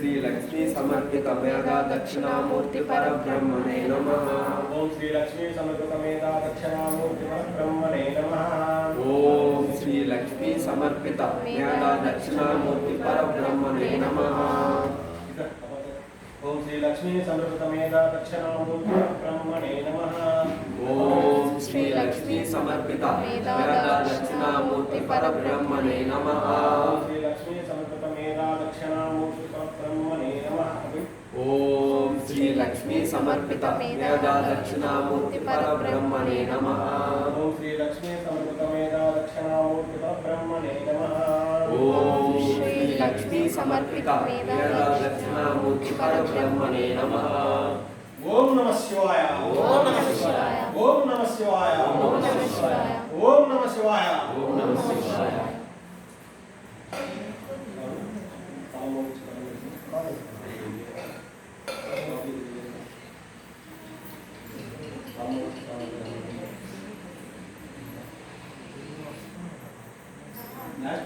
श्री लक्ष्मी समर्पित मेधा दक्षिणामूर्ति परब्रह्मणे नमः। ओम श्री लक्ष्मी समर्पित मेधा दक्षिणामूर्ति परब्रह्मणे नमः। ओम श्री लक्ष्मी समर्पित मेधा दक्षिणामूर्ति परब्रह्मणे नमः। ओम श्री लक्ष्मी समर्पित मेधा दक्षिणामूर्ति परब्रह्मणे नमः। ओम श्री लक्ष्मी समर्पित मेधा दक्षिणामूर्ति परब्रह्मणे नमः। श्री लक्ष्मी समर्पित मेधा दक्षिणामूर्ति परब्रह्मणे नमः। ओम श्री लक्ष्मी समर्पित मेधा दक्षिणामूर्ति परब्रह्मणे नमः। ओम श्री लक्ष्मी समर्पित मेधा दक्षिणामूर्ति परब्रह्मणे नमः। ओम श्री लक्ष्मी समर्पित मेधा दक्षिणामूर्ति परब्रह्मणे नमः। ओम नमः शिवाय। ओम नमः शिवाय। ओम नमः शिवाय। ओम नमः शिवाय। ओम नमः शिवाय। ओम नमः शिवाय। लास्ट